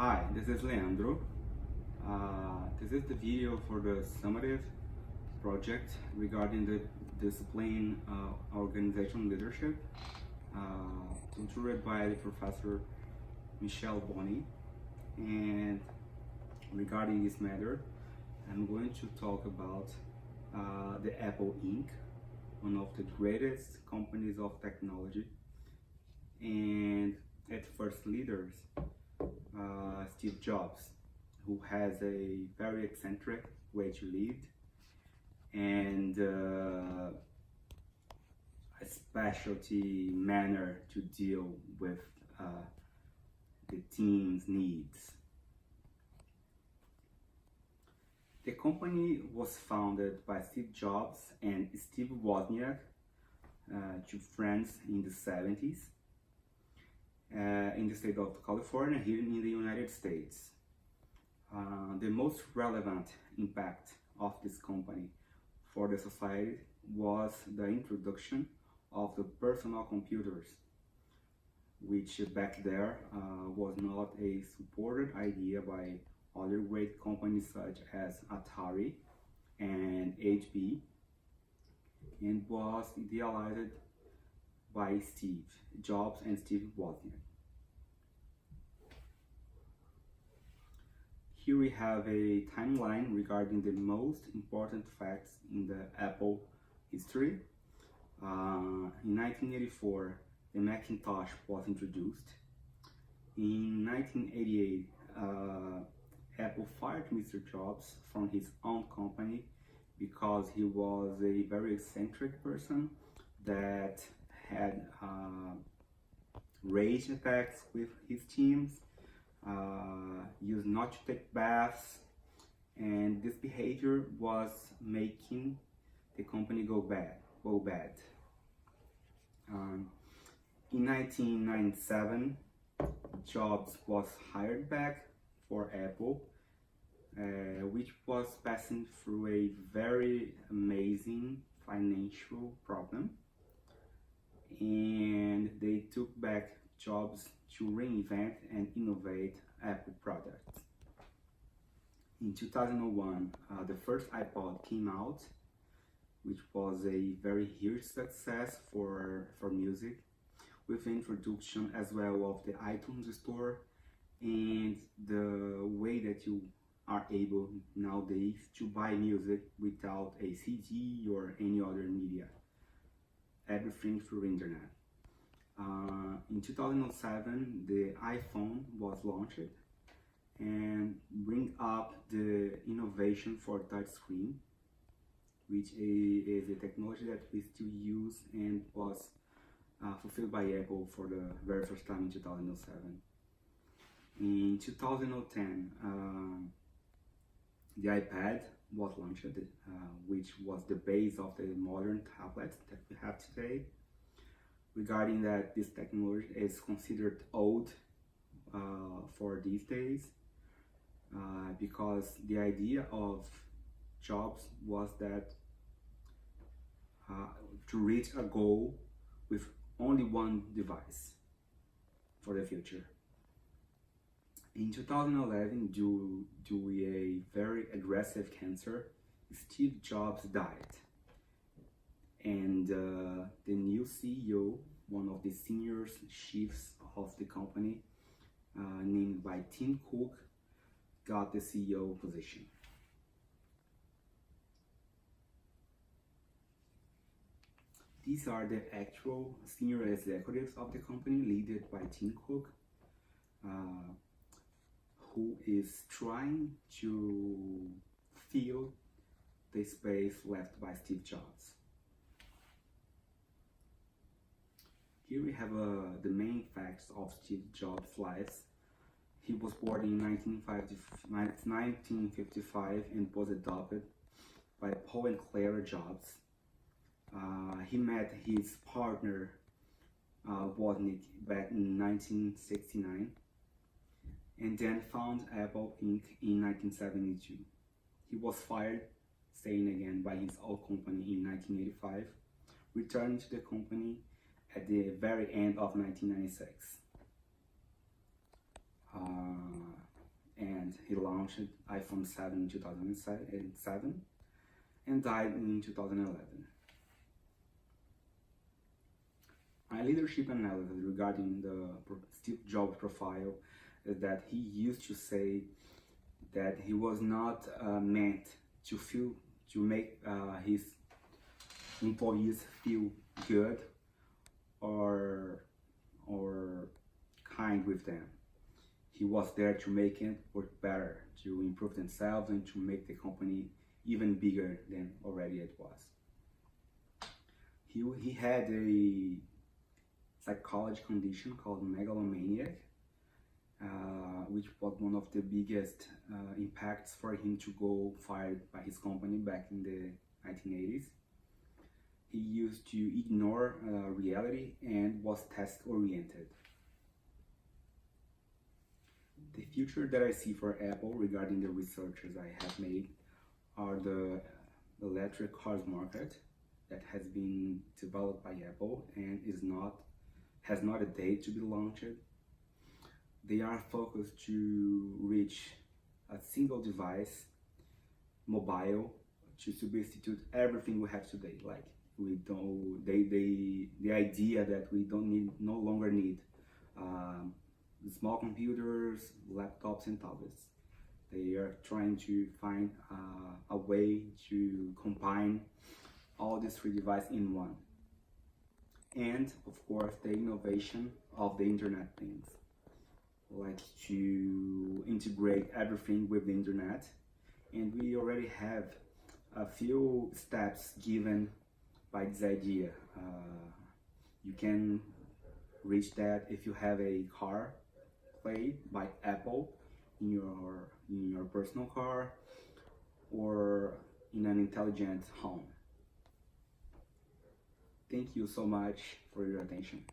Hi, this is Leandro. This is the video for the Summative project regarding the discipline organizational leadership, tutored by the professor Bonny. And regarding this matter, I'm going to talk about the Apple Inc., one of the greatest companies of technology, and its first leaders, Steve Jobs, who has a very eccentric way to live and a specialty manner to deal with the team's needs. The company was founded by Steve Jobs and Steve Wozniak, two friends in the 70s, in the state of California, here in the United States. The most relevant impact of this company for the society was the introduction of the personal computers, which back there was not a supported idea by other great companies such as Atari and HP, and was idealized by Steve Jobs and Steve Wozniak. Here we have a timeline regarding the most important facts in the Apple history. In 1984, the Macintosh was introduced. In 1988, Apple fired Mr. Jobs from his own company because he was a very eccentric person that had rage attacks with his teams, used not to take baths, and this behavior was making the company go bad. In 1997, Jobs was hired back for Apple, which was passing through a very amazing financial problem, and they took back Jobs to reinvent and innovate Apple products. In 2001, the first iPod came out, which was a very huge success for music, with the introduction as well of the iTunes Store and the way that you are able nowadays to buy music without a CD or any other media. Everything through internet. In 2007, the iPhone was launched and bring up the innovation for touchscreen, which is a technology that we still use and was fulfilled by Apple for the very first time in 2007. In 2010, the iPad was launched, which was the base of the modern tablets that we have today. Regarding that, this technology is considered old for these days, because the idea of Jobs was that to reach a goal with only one device for the future. In 2011, due to a very aggressive cancer, Steve Jobs died, and the new CEO, one of the senior chiefs of the company, named by Tim Cook, got the CEO position. These are the actual senior executives of the company, led by Tim Cook, who is trying to fill the space left by Steve Jobs. Here we have the main facts of Steve Jobs' life. He was born in 1955 and was adopted by Paul and Clara Jobs. He met his partner Bonny back in 1969, and then found Apple Inc. in 1972. He was fired, saying again, by his old company in 1985, returned to the company at the very end of 1996. He launched iPhone 7 in 2007 and died in 2011. My leadership analysis regarding the Steve Jobs profile is that he used to say that he was not meant to make his employees feel good or kind with them. He was there to make it work better, to improve themselves and to make the company even bigger than already it was. He had a psychological condition called megalomaniac, which was one of the biggest impacts for him to go fired by his company back in the 1980s. He used to ignore reality and was task-oriented. The future that I see for Apple regarding the researches I have made are the electric cars market that has been developed by Apple and has not a date to be launched. They are focused to reach a single device, mobile, to substitute everything we have today. Like the idea that we no longer need small computers, laptops, and tablets. They are trying to find a way to combine all these three devices in one. And of course, the innovation of the Internet things, like to integrate everything with the Internet. And we already have a few steps given by this idea. You can reach that if you have a car play by Apple in your personal car or in an intelligent home. Thank you so much for your attention.